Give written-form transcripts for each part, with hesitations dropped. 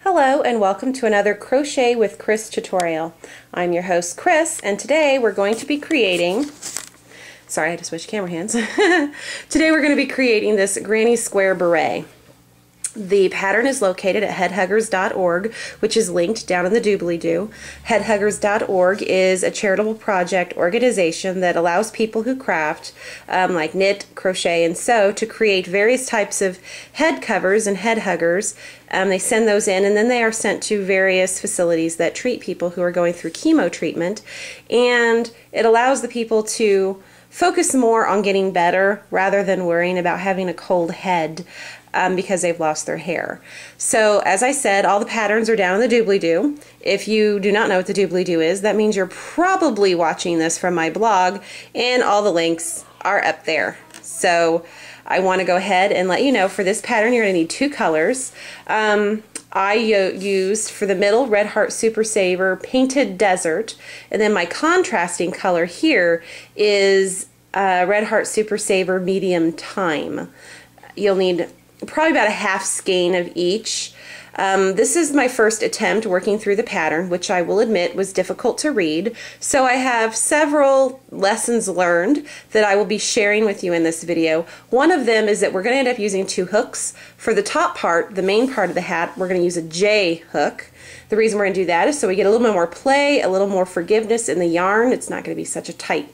Hello and welcome to another Crochet with Cris tutorial. I'm your host Cris, and today we're going to be creating, sorry I had to switch camera hands. Today we're going to be creating this granny square beret. The pattern is located at headhuggers.org, which is linked down in the doobly-doo. Headhuggers.org is a charitable project organization that allows people who craft, like knit, crochet, and sew, to create various types of head covers and head huggers. They send those in, and then they are sent to various facilities that treat people who are going through chemo treatment, and it allows the people to focus more on getting better rather than worrying about having a cold head. Because they've lost their hair. So as I said, all the patterns are down in the doobly-doo. If you do not know what the doobly-doo is, that means you're probably watching this from my blog, and all the links are up there. So I want to go ahead and let you know, for this pattern you're going to need two colors. I used for the middle Red Heart Super Saver Painted Desert, and then my contrasting color here is Red Heart Super Saver Medium Time. You'll need probably about a half skein of each. This is my first attempt working through the pattern, which I will admit was difficult to read. So I have several lessons learned that I will be sharing with you in this video. One of them is that we're going to end up using two hooks. For the top part, the main part of the hat, we're going to use a J hook. The reason we're going to do that is so we get a little bit more play, a little more forgiveness in the yarn. It's not going to be such a tight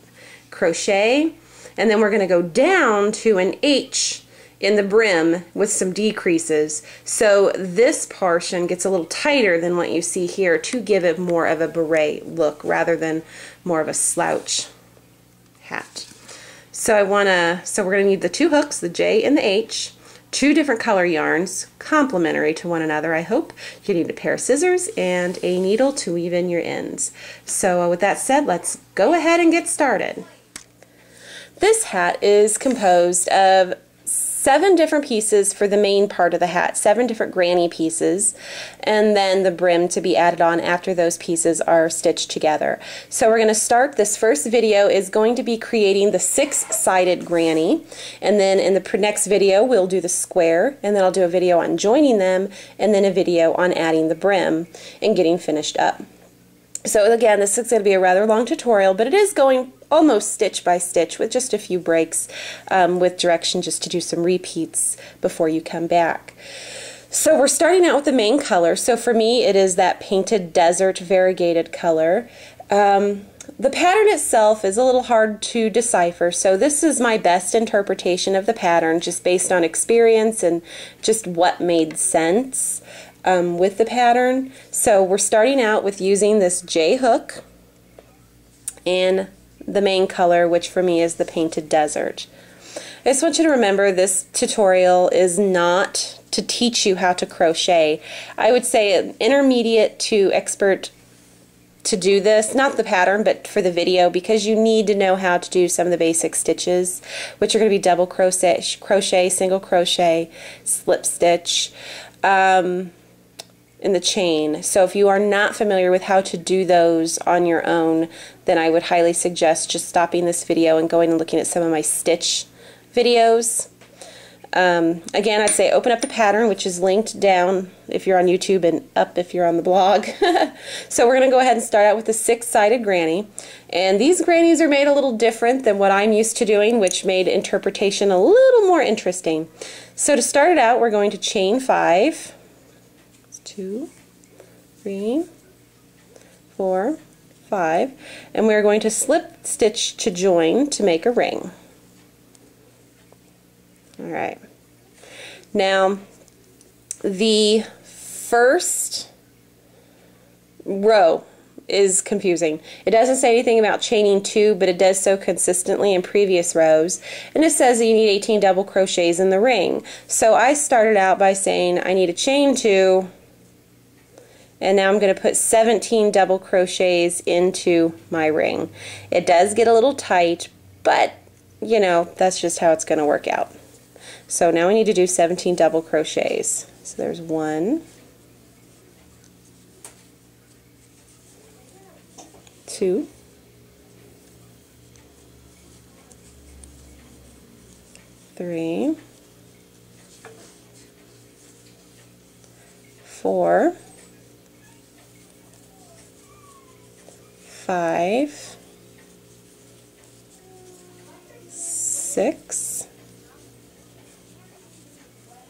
crochet. And then we're going to go down to an H in the brim with some decreases, so this portion gets a little tighter than what you see here to give it more of a beret look rather than more of a slouch hat. So we're going to need the two hooks, the J and the H, two different color yarns, complementary to one another, I hope. You need a pair of scissors and a needle to weave in your ends. So with that said, let's go ahead and get started. This hat is composed of 7 different pieces for the main part of the hat, 7 different granny pieces, and then the brim to be added on after those pieces are stitched together. So we're going to start, this first video is going to be creating the 6-sided granny, and then in the next video we'll do the square, and then I'll do a video on joining them, and then a video on adding the brim and getting finished up. So again, this is going to be a rather long tutorial, but it is going almost stitch by stitch with just a few breaks with direction just to do some repeats before you come back. So we're starting out with the main color. So for me it is that Painted Desert variegated color. The pattern itself is a little hard to decipher, so this is my best interpretation of the pattern just based on experience and just what made sense with the pattern. So we're starting out with using this J hook and the main color, which for me is the Painted Desert. I just want you to remember this tutorial is not to teach you how to crochet. I would say intermediate to expert to do this, not the pattern but for the video, because you need to know how to do some of the basic stitches, which are going to be double crochet, single crochet, slip stitch, in the chain. So if you are not familiar with how to do those on your own, then I would highly suggest just stopping this video and going and looking at some of my stitch videos. Again, I'd say open up the pattern, which is linked down if you're on YouTube and up if you're on the blog. So we're going to go ahead and start out with the 6-sided granny, and these grannies are made a little different than what I'm used to doing, which made interpretation a little more interesting. So to start it out, we're going to chain 5. 2, 3, 4, 5, and we're going to slip stitch to join to make a ring. Alright, now the first row is confusing. It doesn't say anything about chaining 2, but it does so consistently in previous rows, and it says that you need 18 double crochets in the ring. So I started out by saying I need a chain 2, and now I'm going to put 17 double crochets into my ring. It does get a little tight, but you know, that's just how it's going to work out. So now we need to do 17 double crochets. So there's 1, 2, 3, 4, 5, 6,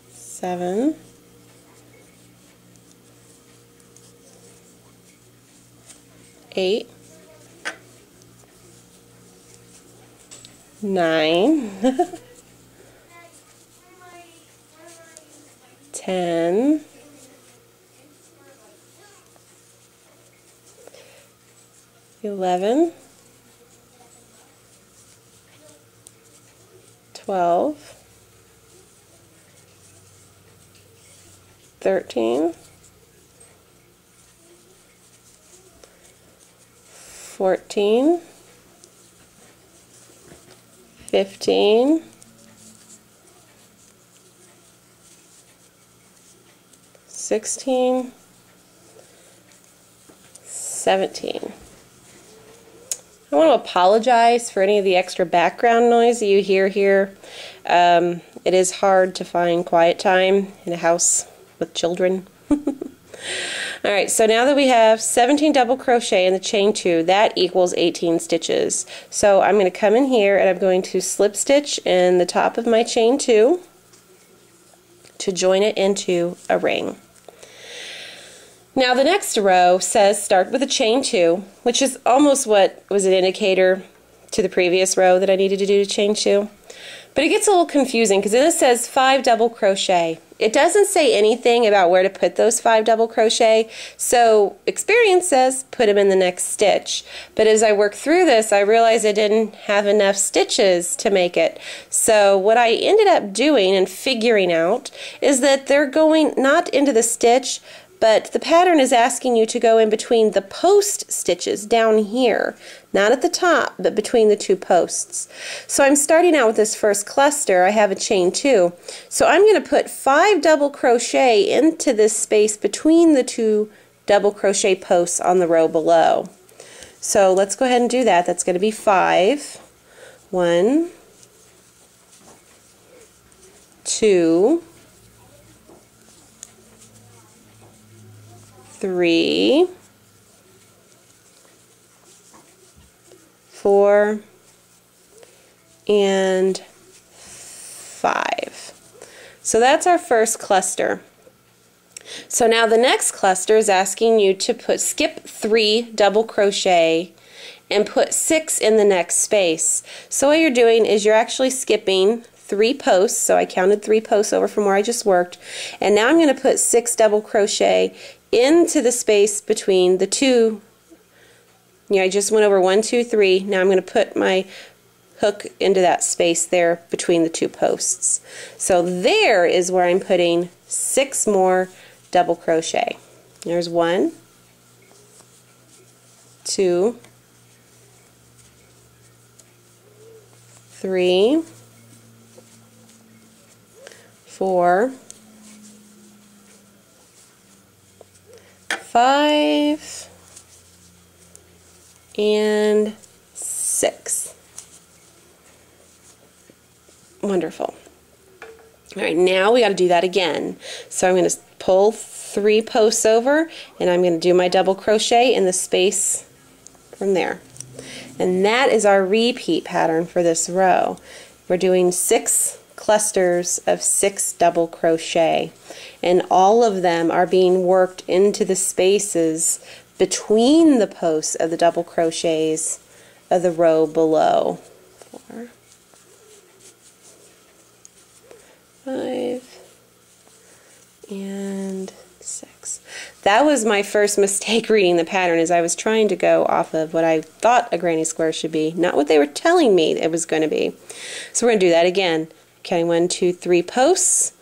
7, 8, 9, 10, 11, 12, 13, 14, 15, 16, 17. I want to apologize for any of the extra background noise that you hear here. It is hard to find quiet time in a house with children. Alright, so now that we have 17 double crochet in the chain 2, that equals 18 stitches. So I'm going to come in here and I'm going to slip stitch in the top of my chain 2 to join it into a ring. Now the next row says start with a chain 2, which is almost what was an indicator to the previous row that I needed to do to chain 2. But it gets a little confusing because then it says 5 double crochet. It doesn't say anything about where to put those 5 double crochet, so experience says put them in the next stitch. But as I worked through this, I realized I didn't have enough stitches to make it. So what I ended up doing and figuring out is that they're going not into the stitch, but the pattern is asking you to go in between the post stitches down here, not at the top, but between the 2 posts. So I'm starting out with this first cluster. I have a chain 2. So I'm going to put 5 double crochet into this space between the 2 double crochet posts on the row below. So let's go ahead and do that. That's going to be 5. 1, 2, 3, 4, and 5. So that's our first cluster. So now the next cluster is asking you to skip 3 double crochet and put 6 in the next space. So what you're doing is you're actually skipping 3 posts, so I counted 3 posts over from where I just worked, and now I'm going to put 6 double crochet into the space between the 2. I just went over 1, 2, 3. Now I'm going to put my hook into that space there between the 2 posts. So there is where I'm putting 6 more double crochet. There's 1, 2, 3, 4, 5, and 6. Wonderful. Alright, now we got to do that again. So I'm going to pull 3 posts over and I'm going to do my double crochet in the space from there. And that is our repeat pattern for this row. We're doing 6 clusters of 6 double crochet, and all of them are being worked into the spaces between the posts of the double crochets of the row below. 4, 5, and 6. That was my first mistake reading the pattern, as I was trying to go off of what I thought a granny square should be, not what they were telling me it was going to be. So we're going to do that again. Counting 1, 2, 3 posts,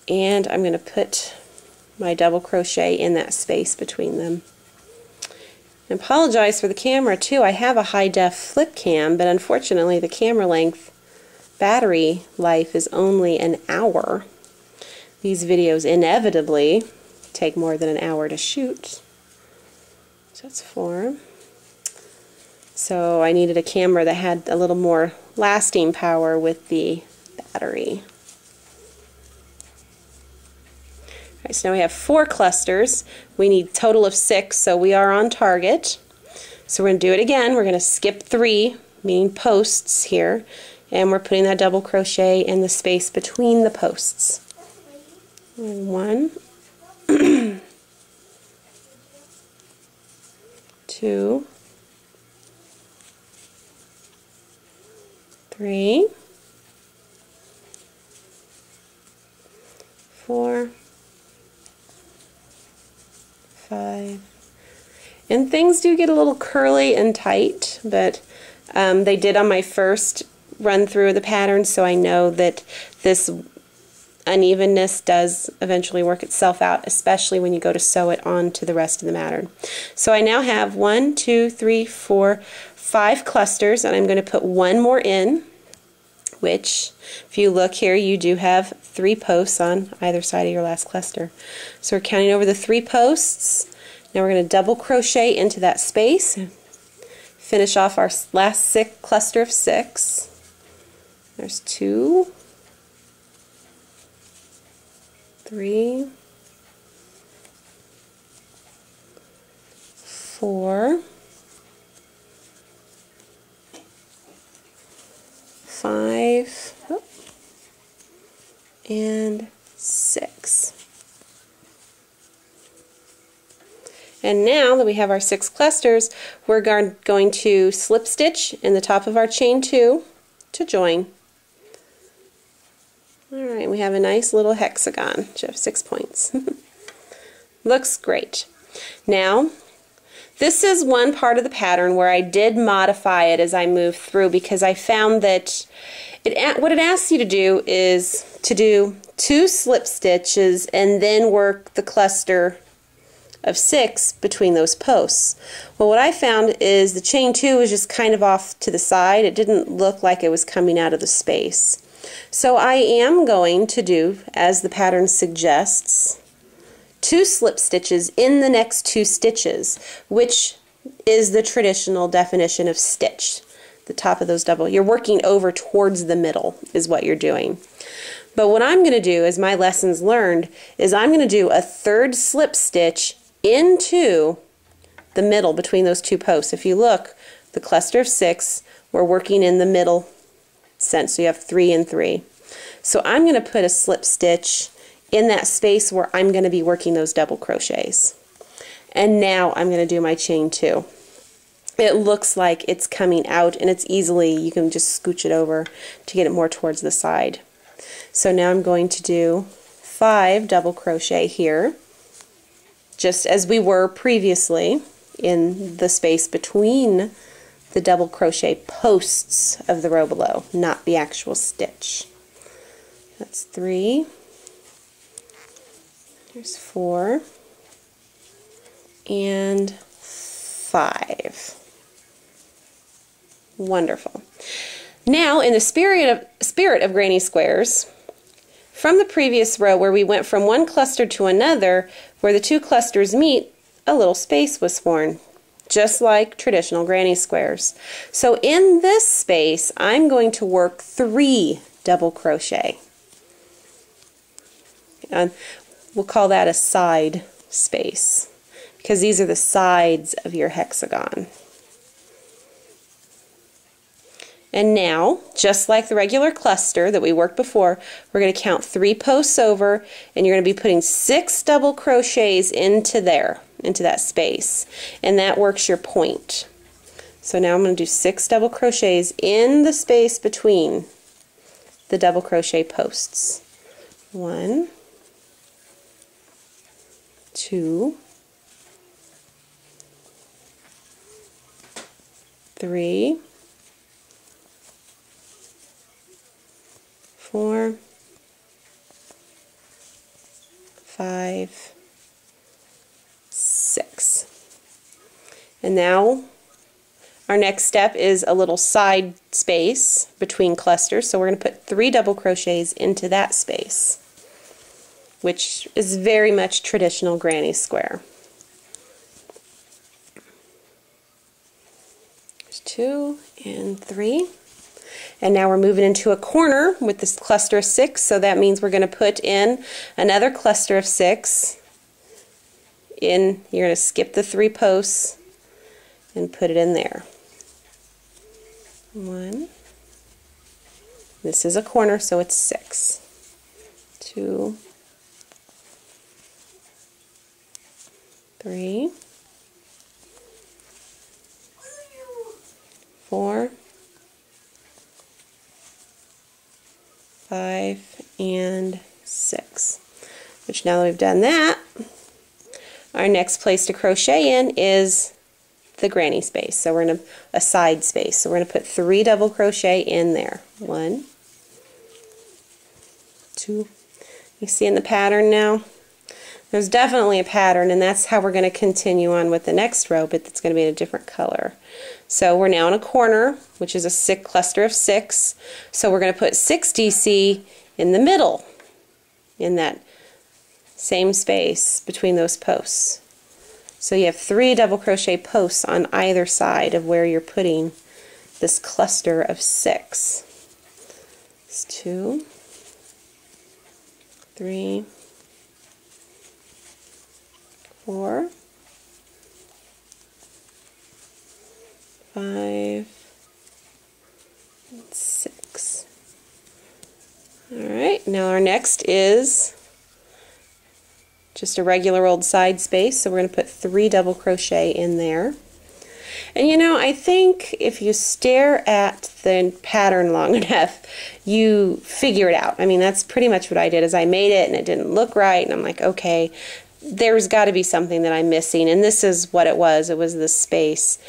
and I'm going to put my double crochet in that space between them. I apologize for the camera too. I have a high-def flip cam, but unfortunately the camera length battery life is only an hour. These videos inevitably take more than an hour to shoot. So that's 4. So I needed a camera that had a little more lasting power with the battery. Alright, so now we have 4 clusters. We need a total of 6, so we are on target. So we're going to do it again. We're going to skip 3, meaning posts here, and we're putting that double crochet in the space between the posts. 1, 2, 3, 4, 5, and things do get a little curly and tight, but they did on my first run through of the pattern, so I know that this unevenness does eventually work itself out, especially when you go to sew it onto the rest of the pattern. So I now have 1, 2, 3, 4, 5 clusters, and I'm going to put one more in, which, if you look here, you do have 3 posts on either side of your last cluster. So we're counting over the 3 posts. Now we're going to double crochet into that space, finish off our last cluster of 6. There's 2, 3, 4, 5, and 6. And now that we have our 6 clusters, we're going to slip stitch in the top of our chain 2 to join. Alright, we have a nice little hexagon, which have 6 points. Looks great. Now, this is one part of the pattern where I did modify it as I moved through, because I found that what it asks you to do is to do 2 slip stitches and then work the cluster of 6 between those posts. Well, what I found is the chain 2 was just kind of off to the side. It didn't look like it was coming out of the space. So I am going to do, as the pattern suggests, 2 slip stitches in the next 2 stitches, which is the traditional definition of stitch. The top of those double, you're working over towards the middle is what you're doing. But what I'm going to do, as my lessons learned, is I'm going to do a 3rd slip stitch into the middle between those 2 posts. If you look, the cluster of 6, we're working in the middle sense, so you have 3 and 3. So I'm going to put a slip stitch in that space where I'm going to be working those double crochets. And now I'm going to do my chain 2. It looks like it's coming out, and it's easily, you can just scooch it over to get it more towards the side. So now I'm going to do 5 double crochet here, just as we were previously in the space between the double crochet posts of the row below, not the actual stitch. That's 3, there's 4, and 5. Wonderful. Now, in the spirit of granny squares, from the previous row where we went from one cluster to another, where the 2 clusters meet, a little space was formed, just like traditional granny squares. So in this space, I'm going to work 3 double crochet. And we'll call that a side space, because these are the sides of your hexagon. And now, just like the regular cluster that we worked before, we're going to count 3 posts over, and you're going to be putting 6 double crochets into that space, and that works your point. So now I'm going to do 6 double crochets in the space between the double crochet posts. 1, 2, 3, 4, 5, 6. And now our next step is a little side space between clusters, so we're going to put 3 double crochets into that space, which is very much traditional granny square. There's 2 and 3. And now we're moving into a corner with this cluster of 6, so that means we're going to put in another cluster of 6 in. You're going to skip the 3 posts and put it in there. 1. This is a corner, so it's 6. 2, 3, 4, 5, and 6. Which now that we've done that, our next place to crochet in is the granny space. So we're in a side space. So we're going to put 3 double crochet in there. 1, 2. You see in the pattern now? There's definitely a pattern, and that's how we're going to continue on with the next row, but it's going to be in a different color. So we're now in a corner, which is a cluster of 6. So we're going to put 6 DC in the middle, in that same space between those posts. So you have 3 double crochet posts on either side of where you're putting this cluster of 6. It's 2, 3, 4, 5, and 6. Alright, now our next is just a regular old side space, so we're going to put 3 double crochet in there. And you know, I think if you stare at the pattern long enough, you figure it out. I mean, that's pretty much what I did, is I made it and it didn't look right, and I'm like, okay, there's got to be something that I'm missing, and this is what it was. It was this space.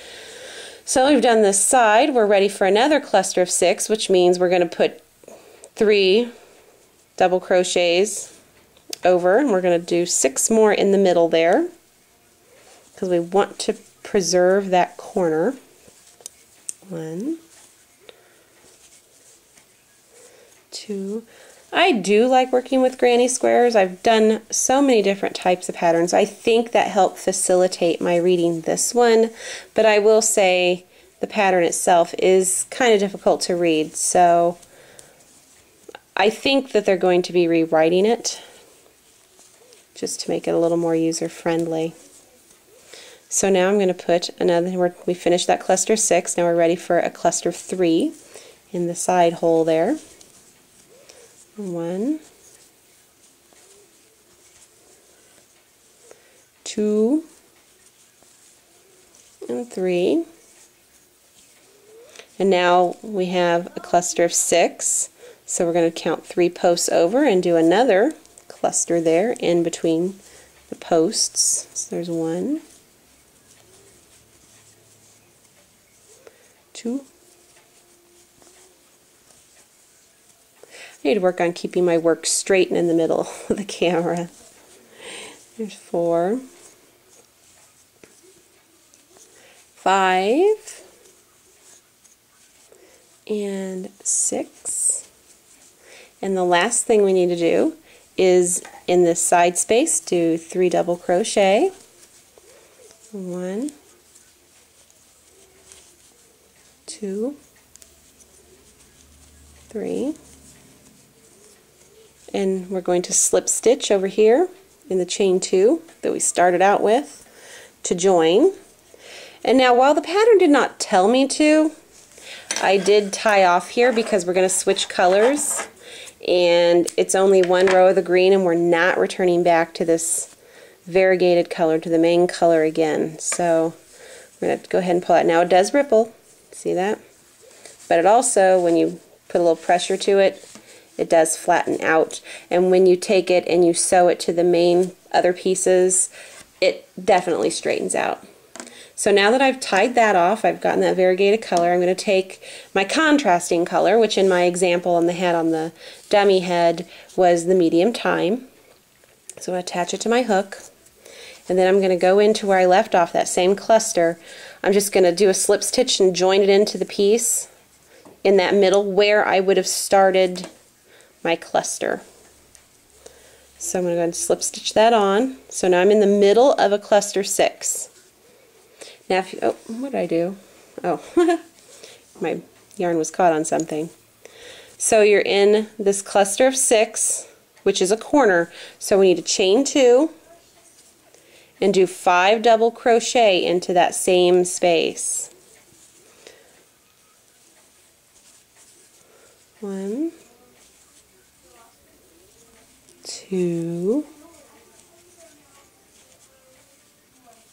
So we've done this side. We're ready for another cluster of 6, which means we're going to put 3 double crochets over, and we're going to do 6 more in the middle there because we want to preserve that corner. 1, 2. I do like working with granny squares. I've done so many different types of patterns. I think that helped facilitate my reading this one, but I will say the pattern itself is kind of difficult to read, so I think that they're going to be rewriting it just to make it a little more user-friendly. So now I'm going to put another, we finished that cluster 6, now we're ready for a cluster 3 in the side hole there. 1, 2, and 3. And now we have a cluster of 6, so we're going to count 3 posts over and do another cluster there in between the posts. So there's 1, 2. I need to work on keeping my work straight and in the middle of the camera. There's 4, 5, and 6. And the last thing we need to do is in this side space do 3 double crochet. 1, 2, 3. And we're going to slip stitch over here in the chain 2 that we started out with to join. And now while the pattern did not tell me to, I did tie off here because we're going to switch colors, and it's only 1 row of the green, and we're not returning back to this variegated color, to the main color again. So we're going to go ahead and pull out. Now it does ripple, see that? But it also, when you put a little pressure to it, it does flatten out, and when you take it and you sew it to the main other pieces, it definitely straightens out. So now that I've tied that off, I've gotten that variegated color, I'm going to take my contrasting color, which in my example on the head, on the dummy head, was the medium thyme. So I attach it to my hook, and then I'm going to go into where I left off, that same cluster. I'm just going to do a slip stitch and join it into the piece in that middle where I would have started my cluster. So I'm going to go and slip stitch that on. So now I'm in the middle of a cluster 6. Now if you, oh, what did I do? Oh, yarn was caught on something. So you're in this cluster of 6, which is a corner. So we need to chain 2 and do 5 double crochet into that same space. 1, 2,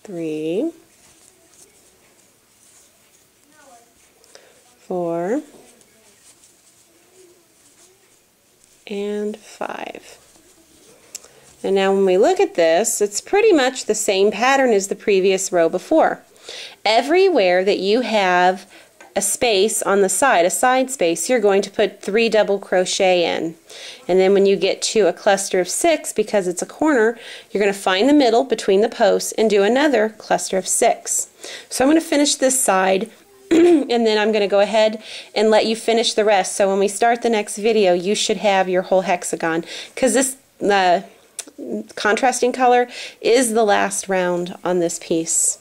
3, 4, and 5. And now when we look at this, it's pretty much the same pattern as the previous row before. Everywhere that you have a space on the side, a side space, you're going to put 3 double crochet in. And then when you get to a cluster of 6, because it's a corner, you're going to find the middle between the posts and do another cluster of 6. So I'm going to finish this side and then I'm going to go ahead and let you finish the rest. So when we start the next video, you should have your whole hexagon, because this contrasting color is the last round on this piece.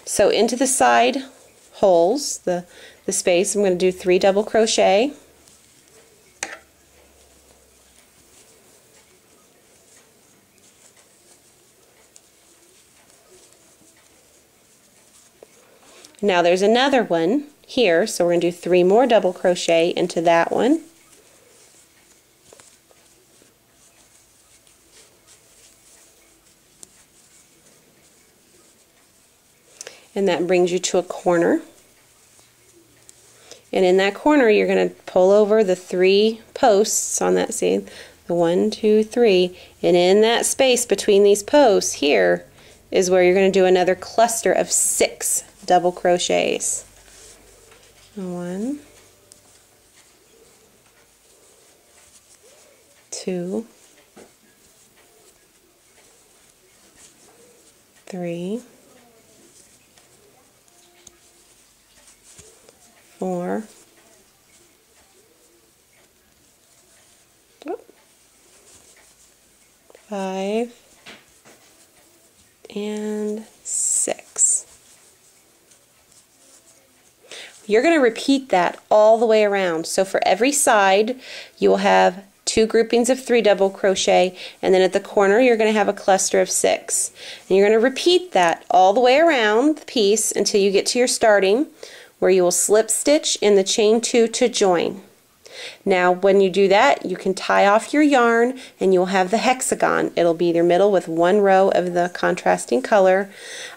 So into the side holes, the space, I'm going to do 3 double crochet. Now there's another one here, so we're going to do 3 more double crochet into that one. And that brings you to a corner. And in that corner you're going to pull over the 3 posts on that, see, the 1, 2, 3, and in that space between these posts here is where you're going to do another cluster of 6 double crochets. 1, 2, 3, 4, 5, and 6. You're going to repeat that all the way around. So for every side you will have 2 groupings of 3 double crochet, and then at the corner you're going to have a cluster of 6. And you're going to repeat that all the way around the piece until you get to your starting, where you will slip stitch in the chain 2 to join. Now when you do that, you can tie off your yarn and you'll have the hexagon. It'll be your middle with 1 row of the contrasting color.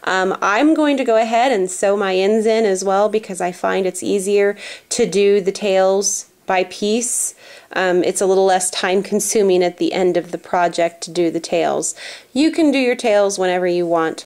I'm going to go ahead and sew my ends in as well, because I find it's easier to do the tails by piece. It's a little less time consuming at the end of the project to do the tails. You can do your tails whenever you want,